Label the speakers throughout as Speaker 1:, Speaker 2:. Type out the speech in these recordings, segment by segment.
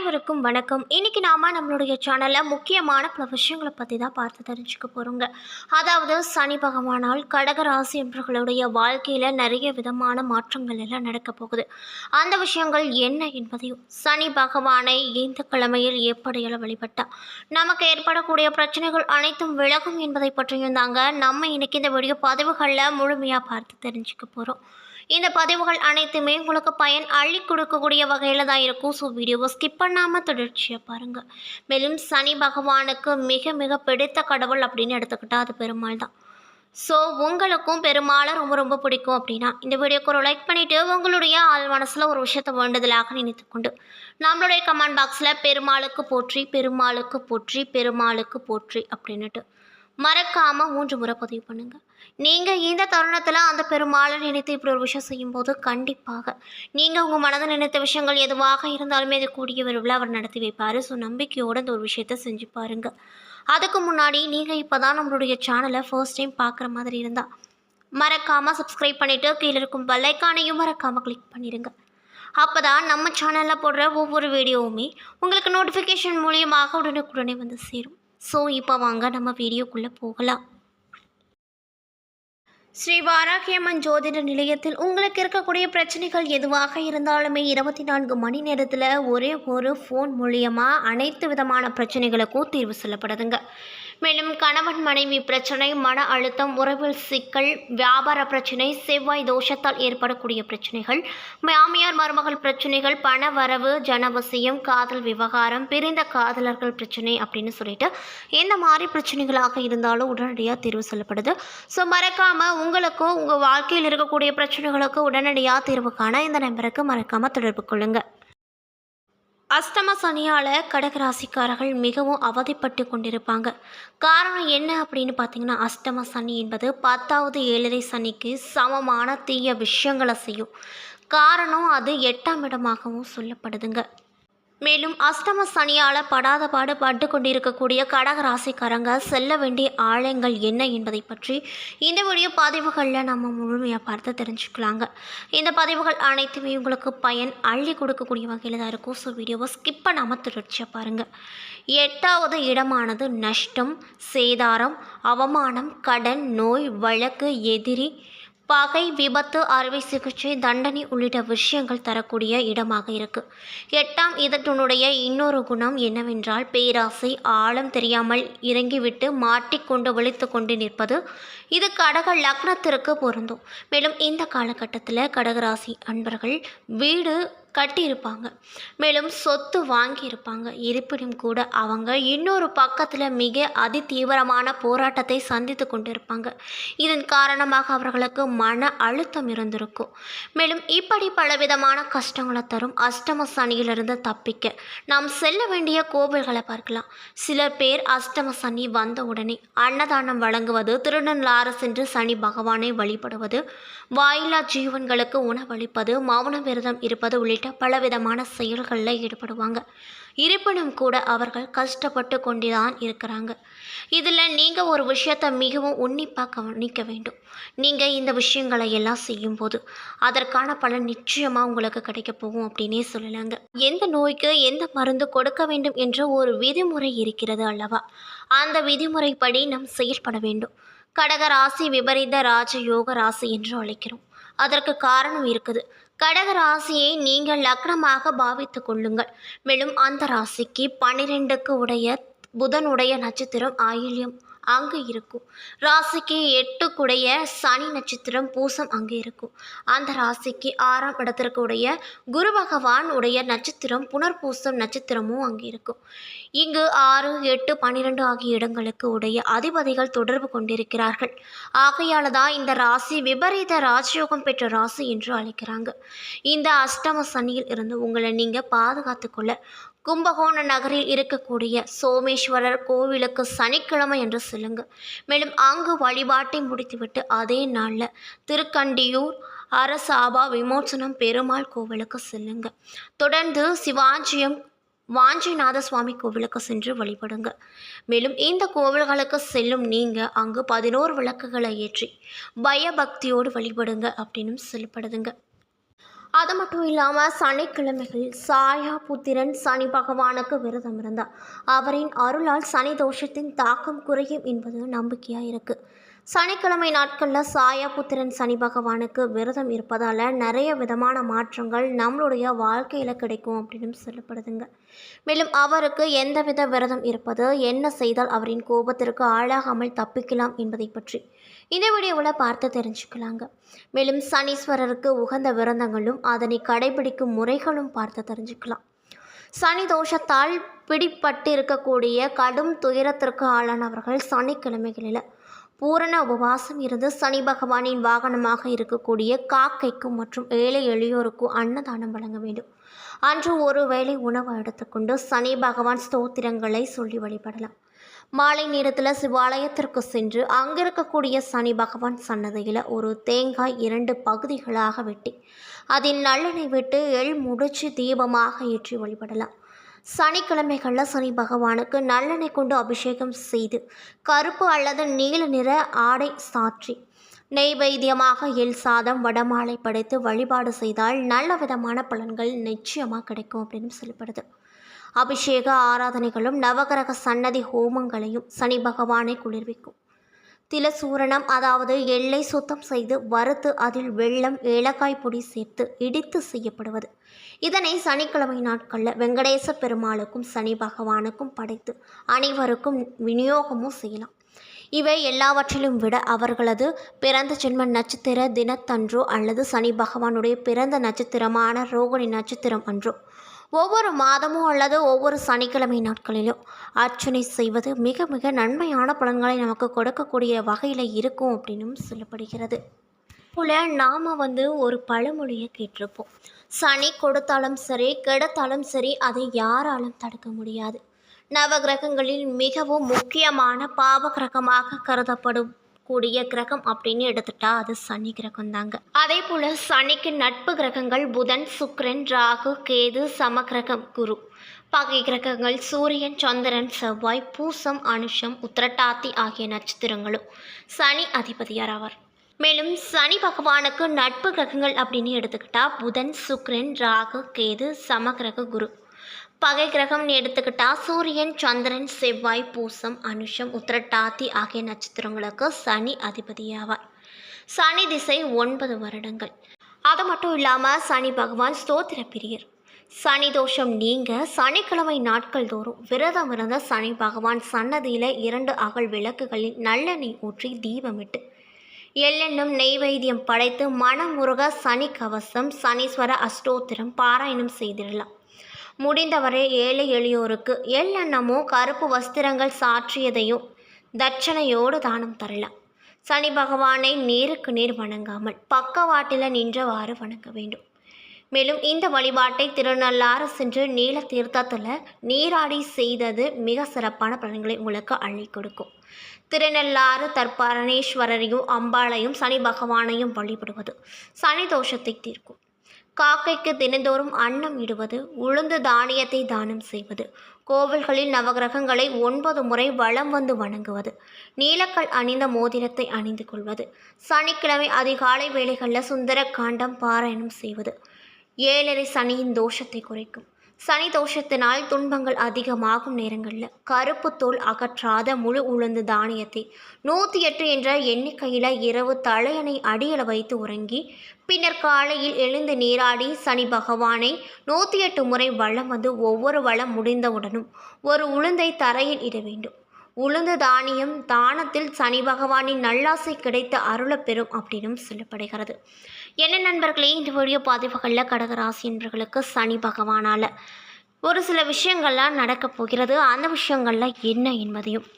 Speaker 1: அனைவருக்கும் வணக்கம். இன்னைக்கு நாம நம்மளுடைய சேனல்ல முக்கியமான பல விஷயங்களை பத்தி தான் பார்த்து தெரிஞ்சுக்க போறோங்க. அதாவது சனி பகவானால் கடக ராசி என்பவர்களுடைய வாழ்க்கையில நிறைய விதமான மாற்றங்கள் எல்லாம் நடக்க போகுது. அந்த விஷயங்கள் என்ன என்பதையும், சனி பகவானை இந்த கிழமையில் எப்படியெல்லாம் வழிபட்டா நமக்கு ஏற்படக்கூடிய பிரச்சனைகள் அனைத்தும் விலகும் என்பதை பற்றியும் தாங்க நம்ம இன்னைக்கு இந்த வீடியோ பதிவுகளில் முழுமையா பார்த்து தெரிஞ்சுக்க போறோம். இந்த பதிவுகள் அனைத்துமே உங்களுக்கு பயன் அள்ளி கொடுக்கக்கூடிய வகையில் தான் இருக்கும். ஸோ வீடியோவை ஸ்கிப் பண்ணாமல் தொடர்ச்சியாக பாருங்கள். மேலும் சனி பகவானுக்கு மிக மிக பிடித்த கடவுள் அப்படின்னு எடுத்துக்கிட்டால் அது பெருமாள் தான். ஸோ உங்களுக்கும் பெருமாளை ரொம்ப ரொம்ப பிடிக்கும் அப்படின்னா இந்த வீடியோக்கு ஒரு லைக் பண்ணிவிட்டு உங்களுடைய ஆள் மனசில் ஒரு விஷயத்தை வேண்டுதலாக நினைத்துக்கொண்டு நம்மளுடைய கமெண்ட் பாக்ஸில் பெருமாளுக்கு போற்றி, பெருமாளுக்கு போற்றி, பெருமாளுக்கு போற்றி அப்படின்னுட்டு மறக்காமல் 3 முறை பதிவு பண்ணுங்கள். நீங்கள் இந்த தருணத்தில் அந்த பெருமாளை நினைத்து இப்படி ஒரு விஷயம் செய்யும்போது கண்டிப்பாக நீங்கள் உங்கள் மனதில் நினைத்த விஷயங்கள் எதுவாக இருந்தாலுமே அது கூடிய விரைவில் அவர் நடத்தி வைப்பார். ஸோ நம்பிக்கையோடு இந்த ஒரு விஷயத்தை செஞ்சு பாருங்கள். அதுக்கு முன்னாடி நீங்கள் இப்போ தான் நம்மளுடைய சேனலை ஃபர்ஸ்ட் டைம் பார்க்குற மாதிரி இருந்தால் மறக்காமல் சப்ஸ்கிரைப் பண்ணிவிட்டு கீழே இருக்கும் பெல் ஐகானையும் மறக்காமல் கிளிக் பண்ணிடுங்க. அப்போ தான் நம்ம சேனலில் போடுற ஒவ்வொரு வீடியோவுமே உங்களுக்கு நோட்டிஃபிகேஷன் மூலியமாக உடனுக்குடனே வந்து சேரும். ஸோ இப்போ வாங்க நம்ம வீடியோக்குள்ளே போகலாம். ஸ்ரீ வாராகியம்மன் ஜோதிட நிலையத்தில் உங்களுக்கு இருக்கக்கூடிய பிரச்சனைகள் எதுவாக இருந்தாலுமே 24 மணி நேரத்தில் ஒரே ஒரு ஃபோன் மூலியமாக அனைத்து விதமான பிரச்சனைகளுக்கும் தீர்வு சொல்லப்படுதுங்க. மேலும் கணவன் மனைவி பிரச்சனை, மன அழுத்தம், உறவில் சிக்கல், வியாபார பிரச்சனை, செவ்வாய் தோஷத்தால் ஏற்படக்கூடிய பிரச்சனைகள், மாமியார் மருமகள் பிரச்சனைகள், பண வரவு, ஜனவசியம், காதல் விவகாரம், பிரிந்த காதலர்கள் பிரச்சனை அப்படின்னு சொல்லிட்டு எந்த மாதிரி பிரச்சனைகளாக இருந்தாலும் உடனடியாக தீர்வு சொல்லப்படுது. ஸோ மறக்காமல் உங்களுக்கும் உங்கள் வாழ்க்கையில் இருக்கக்கூடிய பிரச்சனைகளுக்கு உடனடியாக தீர்வு காண இந்த நம்பருக்கு மறக்காமல் தொடர்பு கொள்ளுங்கள். அஷ்டம சனியால் கடகராசிக்காரர்கள் மிகவும் அவதிப்பட்டு கொண்டிருப்பாங்க. காரணம் என்ன அப்படின்னு பார்த்தீங்கன்னா, அஷ்டம சனி என்பது 10வது ஏழரை சனிக்கு சமமான தீய விஷயங்களை செய்யும். காரணம் அது 8ஆம் இடமாகவும் சொல்லப்படுதுங்க. மேலும் அஷ்டம சனியால் படாத பாடு பட்டு கொண்டிருக்கக்கூடிய கடக ராசிக்காரங்க செல்ல வேண்டிய ஆலயங்கள் என்ன என்பதை பற்றி இந்த வீடியோ பதிவுகளில் நம்ம முழுமையாக பார்த்து தெரிஞ்சுக்கலாங்க. இந்த பதிவுகள் அனைத்துமே உங்களுக்கு பயன் அள்ளி கொடுக்கக்கூடிய வகையில் தான் இருக்கும். ஸோ வீடியோவை ஸ்கிப் பண்ணாமல் தொடர்ச்சியாக பாருங்கள். 8வது இடமானது நஷ்டம், சேதாரம், அவமானம், கடன், நோய், வழக்கு, எதிரி, பகை, விபத்து, அறுவை சிகிச்சை, தண்டனை உள்ளிட்ட விஷயங்கள் தரக்கூடிய இடமாக இருக்குது. 8ஆம் இடத்தினுடைய இன்னொரு குணம் என்னவென்றால் பேராசை, ஆழம் தெரியாமல் இறங்கிவிட்டு மாட்டிக்கொண்டு விழித்து கொண்டு நிற்பது. இது கடக லக்னத்திற்கு பொருந்தும். மேலும் இந்த காலகட்டத்தில் கடகராசி அன்பர்கள் வீடு கட்டியிருப்பாங்க, மேலும் சொத்து வாங்கியிருப்பாங்க. இருப்பினும் கூட அவங்க இன்னொரு பக்கத்தில் மிக அதிதீவிரமான போராட்டத்தை சந்தித்து கொண்டிருப்பாங்க. இதன் காரணமாக அவர்களுக்கு மன அழுத்தம் இருந்திருக்கும். மேலும் இப்படி பலவிதமான கஷ்டங்களை தரும் அஷ்டம சனியிலிருந்து தப்பிக்க நாம் செல்ல வேண்டிய கோவில்களை பார்க்கலாம். சிலர் பேர் அஷ்டம சனி வந்த உடனே அன்னதானம் வழங்குவது, திருநள்ளாறு சென்று சனி பகவானை வழிபடுவது, வாயிலா ஜீவன்களுக்கு உணவளிப்பது, மௌன விரதம் இருப்பது உள்ளிட்ட பலவிதமான செயல்களில் ஈடுபடுவாங்க. இருப்பினும் கூட அவர்கள் கஷ்டப்பட்டு கொண்டுதான் இருக்கிறாங்க. இதில் நீங்கள் ஒரு விஷயத்தை மிகவும் உன்னிப்பாக கவனிக்க வேண்டும். நீங்கள் இந்த விஷயங்களை எல்லாம் செய்யும்போது அதற்கான பலன் நிச்சயமாக உங்களுக்கு கிடைக்க போகும் அப்படின்னே சொல்லலாங்க. எந்த நோய்க்கு எந்த மருந்து கொடுக்க வேண்டும் என்ற ஒரு விதிமுறை இருக்கிறது அல்லவா? அந்த விதிமுறைப்படி நாம் செயல்பட வேண்டும். கடக ராசி விபரீத ராஜயோக ராசி என்று அழைக்கிறோம். அதற்கு காரணம் இருக்குது. கடக ராசியை நீங்கள் லக்னமாக பாவித்து கொள்ளுங்கள். மேலும் அந்த ராசிக்கு 12க்கு உடைய புதனுடைய நட்சத்திரம் ஆயில்யம் அங்கே இருக்கும். ராசிக்கு 8க்குடைய சனி நட்சத்திரம் பூசம் அங்கே இருக்கும். அந்த ராசிக்கு 6ஆம் இடத்திற்கு உடைய குரு பகவான் உடைய நட்சத்திரம் புனர்பூசம் நட்சத்திரமும் அங்கே இருக்கும். இங்கு 6, 8, 12 ஆகிய இடங்களுக்கு உடைய அதிபதிகள் தொடர்பு கொண்டிருக்கிறார்கள். ஆகையால் தான் இந்த ராசி விபரீத ராஜயோகம் பெற்ற ராசி என்று அழைக்கிறாங்க. இந்த அஷ்டம சனியில் இருந்து உங்களை நீங்கள் பாதுகாத்து கொள்ள கும்பகோண நகரில் இருக்கக்கூடிய சோமேஸ்வரர் கோவிலுக்கு சனிக்கிழமை என்று செல்லுங்க. மேலும் அங்கு வழிபாட்டை முடித்துவிட்டு அதே நாளில் திருக்கண்டியூர் அரசாபா விமோசனம் பெருமாள் கோவிலுக்கு செல்லுங்க. தொடர்ந்து சிவாஞ்சியம் வாஞ்சிநாத சுவாமி கோவிலுக்கு சென்று வழிபடுங்க. மேலும் இந்த கோவில்களுக்கு செல்லும் நீங்கள் அங்கு 11 விளக்குகளை ஏற்றி பயபக்தியோடு வழிபடுங்க அப்படின்னு சொல்லப்படுதுங்க. அது மட்டும் இல்லாமல் சனிக்கிழமைகளில் சாயா புத்திரன் சனி பகவானுக்கு விரதம் இருந்தார். அவரின் அருளால் சனி தோஷத்தின் தாக்கம் குறையும் என்பது நம்பிக்கையாக இருக்குது. சனிக்கிழமை நாட்களில் சாயா புத்திரன் சனி பகவானுக்கு விரதம் இருப்பதால் நிறைய விதமான மாற்றங்கள் நம்மளுடைய வாழ்க்கையில் கிடைக்கும் அப்படின்னு சொல்லப்படுதுங்க. மேலும் அவருக்கு எந்தவித விரதம் இருப்பது, என்ன செய்தால் அவரின் கோபத்திற்கு ஆளாகாமல் தப்பிக்கலாம் என்பதை பற்றி இந்த வீடியோவில் பார்த்து தெரிஞ்சுக்கலாங்க. மேலும் சனீஸ்வரருக்கு உகந்த விரதங்களும் அதனை கடைபிடிக்கும் முறைகளும் பார்த்து தெரிஞ்சுக்கலாம். சனி தோஷத்தால் பிடிப்பட்டு இருக்கக்கூடிய கடும் துயரத்திற்கு ஆளானவர்கள் சனிக்கிழமைகளில் பூரண உபவாசம் இருந்து சனி பகவானின் வாகனமாக இருக்கக்கூடிய காக்கைக்கும் மற்றும் ஏழை எளியோருக்கும் அன்னதானம் வழங்க வேண்டும். அன்று ஒரு வேளை உணவு எடுத்துக்கொண்டு சனி பகவான் ஸ்தோத்திரங்களை சொல்லி வழிபடலாம். மாலை நேரத்தில் சிவாலயத்திற்கு சென்று அங்கிருக்கக்கூடிய சனி பகவான் சன்னதியில் ஒரு தேங்காய் 2 பகுதிகளாக வெட்டி அதில் நல்லெண்ணெய் விட்டு எள் முடிச்சு தீபமாக ஏற்றி வழிபடலாம். சனிக்கிழமைகளில் சனி பகவானுக்கு நல்லெண்ணெய் கொண்டு அபிஷேகம் செய்து கருப்பு அல்லது நீல நிற ஆடை சாற்றி நெய்வேத்தியமாக எள் சாதம் வடமாலை படைத்து வழிபாடு செய்தால் நல்ல விதமான பலன்கள் நிச்சயமாக கிடைக்கும் அப்படின்னு சொல்லப்படுது. அபிஷேக ஆராதனைகளும் நவகிரக சன்னதி ஹோமங்களையும் சனி பகவானை குளிர்விக்கும். திலசூரணம் அதாவது எள்ளை சுத்தம் செய்து வறுத்து அதில் வெல்லம் ஏலக்காய் பொடி சேர்த்து இடித்து செய்யப்படுவது. இதனை சனிக்கிழமை நாட்களில் வெங்கடேச பெருமாளுக்கும் சனி பகவானுக்கும் படைத்து அனைவருக்கும் விநியோகமும் செய்யலாம். இவை எல்லாவற்றிலும் விட அவர்களது பிறந்த ஜென்ம நட்சத்திர தினத்தன்றோ அல்லது சனி பகவானுடைய பிறந்த நட்சத்திரமான ரோகிணி நட்சத்திரம் அன்றோ ஒவ்வொரு மாதமும் அல்லது ஒவ்வொரு சனிக்கிழமை நாட்களிலும் அர்ச்சனை செய்வது மிக மிக நன்மையான பலன்களை நமக்கு கொடுக்கக்கூடிய வகையில் இருக்கும் அப்படின்னும் சொல்லப்படுகிறது. போல் நாம் ஒரு பழமொழியை கேட்டிருப்போம். சனி கொடுத்தாலும் சரி கெடுத்தாலும் சரி அதை யாராலும் தடுக்க முடியாது. நவகிரகங்களில் மிகவும் முக்கியமான பாவ கிரகமாக கருதப்படும் கூடிய கிரகம் அப்படின்னு எடுத்துட்டா அது சனி கிரகம் தாங்க. அதே போல சனிக்கு நட்பு கிரகங்கள் புதன், சுக்கிரன், ராகு, கேது, சமகிரகம் குரு. பகை கிரகங்கள் சூரியன், சந்திரன், செவ்வாய், பூசம், அனுஷம், உத்திரட்டாதி ஆகிய நட்சத்திரங்களும் சனி அதிபதியார் ஆவார். மேலும் சனி பகவானுக்கு நட்பு கிரகங்கள் அப்படின்னு எடுத்துக்கிட்டா புதன், சுக்கிரன், ராகு, கேது, சமகிரக குரு. பகை கிரகம்னு எடுத்துக்கிட்டா சூரியன், சந்திரன், செவ்வாய், பூசம், அனுஷம், உத்திரட்டாதி ஆகிய நட்சத்திரங்களுக்கு சனி அதிபதியாவார். சனி திசை 9 வருடங்கள். அது மட்டும் இல்லாமல் சனி பகவான் ஸ்தோத்திர பிரியர். சனி தோஷம் நீங்க சனிக்கிழமை நாட்கள் தோறும் விரதம் இருந்த சனி பகவான் சன்னதியில் 2 அகல் விளக்குகளில் நல்லெண்ணெய் ஊற்றி தீபமிட்டு எள்ளெண்ணும் நெய்வேத்தியம் படைத்து மனமுருக சனி கவசம், சனீஸ்வர அஷ்டோத்திரம் பாராயணம் செய்திடலாம். முடிந்தவரை ஏழை எளியோருக்கு எள்ளெண்ணமோ கருப்பு வஸ்திரங்கள் சாற்றியதையோ தட்சணையோடு தானம் தரலாம். சனி பகவானை நேருக்கு நேர் வணங்காமல் பக்கவாட்டில் நின்றவாறு வணங்க வேண்டும். மேலும் இந்த வழிபாட்டை திருநள்ளாறு சென்று நீல தீர்த்தத்தில் நீராடி செய்தது மிக சிறப்பான பலன்களை உங்களுக்கு அள்ளி கொடுக்கும். திருநள்ளாறு தற்பரணேஸ்வரரையும் அம்பாளையும் சனி பகவானையும் வழிபடுவது சனி தோஷத்தை தீர்க்கும். காக்கைக்கு தினந்தோறும் அன்னம் இடுவது, உளுந்து தானியத்தை தானம் செய்வது, கோவில்களில் நவகிரகங்களை 9 முறை வலம் வந்து வணங்குவது, நீலக்கல் அணிந்த மோதிரத்தை அணிந்து கொள்வது, சனிக்கிழமை அதிகாலை வேளைகளில் சுந்தர காண்டம் பாராயணம் செய்வது 7.5 சனியின் தோஷத்தை குறைக்கும். சனி தோஷத்தினால் துன்பங்கள் அதிகமாகும் நேரங்களில் கருப்பு தோல் அகற்றாத முழு உளுந்து தானியத்தை 108 என்ற எண்ணிக்கையில் இரவு தலையணை அடியில் வைத்து உறங்கி பின்னர் காலையில் எழுந்து நீராடி சனி பகவானை 108 முறை வலம் வந்து ஒவ்வொரு வளம் முடிந்தவுடனும் ஒரு உளுந்தை தரையில் இட வேண்டும். உளுந்து தானியம் தானத்தில் சனி பகவானின் நல்லாசை கிடைத்த அருளப் பெறும் அப்படின்னும் சொல்லப்படுகிறது. என்ன நண்பர்களே, இந்த வீடியோ பதிவுகளில் கடகராசி என்பவர்களுக்கு சனி பகவானால் ஒரு சில விஷயங்கள்லாம் நடக்கப் போகிறது. அந்த விஷயங்கள்லாம் என்ன என்பதையும்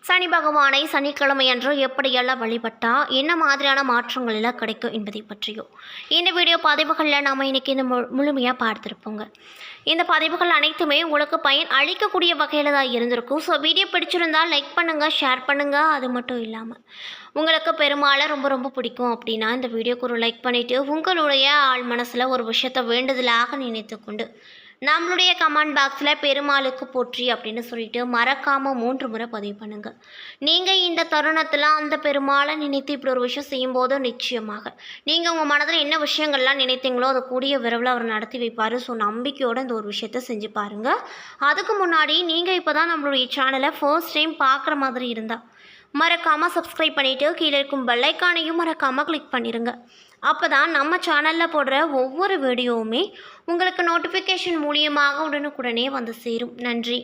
Speaker 1: சனி பகவானை சனிக்கிழமை அன்று எப்படியெல்லாம் வழிபட்டால் என்ன மாதிரியான மாற்றங்கள் எல்லாம் கிடைக்கும் என்பதை பற்றியும் இந்த வீடியோ பதிவுகளில் நாம் இன்றைக்கி இந்த முழுமையாக பார்த்துருப்போங்க. இந்த பதிவுகள் அனைத்துமே உங்களுக்கு பயன் அளிக்கக்கூடிய வகையில் தான் இருந்திருக்கும். ஸோ வீடியோ பிடிச்சிருந்தால் லைக் பண்ணுங்கள், ஷேர் பண்ணுங்கள். அது மட்டும் இல்லாமல் உங்களுக்கு பெரும்பாலும் ரொம்ப ரொம்ப பிடிக்கும் அப்படின்னா இந்த வீடியோக்கு ஒரு லைக் பண்ணிவிட்டு உங்களுடைய ஆள் மனசில் ஒரு விஷயத்தை வேண்டுதலாக நினைத்து கொண்டு நம்மளுடைய கமெண்ட் பாக்ஸில் பெருமாளுக்கு போற்றி அப்படின்னு சொல்லிட்டு மறக்காமல் 3 முறை பதிவு பண்ணுங்கள். நீங்கள் இந்த தருணத்தில் அந்த பெருமாளை நினைத்து இப்படி ஒரு விஷயம் செய்யும்போது நிச்சயமாக நீங்கள் உங்கள் மனதில் என்ன விஷயங்கள்லாம் நினைத்தீங்களோ அதை கூடிய விரைவில் அவர் நடத்தி வைப்பார். ஸோ நம்பிக்கையோடு இந்த ஒரு விஷயத்தை செஞ்சு பாருங்கள். அதுக்கு முன்னாடி நீங்கள் இப்போ தான் நம்மளுடைய சேனலை ஃபர்ஸ்ட் டைம் பார்க்குற மாதிரி இருந்தால் மறக்காமல் சப்ஸ்கிரைப் பண்ணிவிட்டு கீழே இருக்கும் பெல் ஐக்கானையும் மறக்காமல் கிளிக் பண்ணிடுங்க. அப்போ தான் நம்ம சேனலில் போடுற ஒவ்வொரு வீடியோவுமே உங்களுக்கு நோட்டிஃபிகேஷன் மூலியமாக உடனுக்குடனே வந்து சேரும். நன்றி.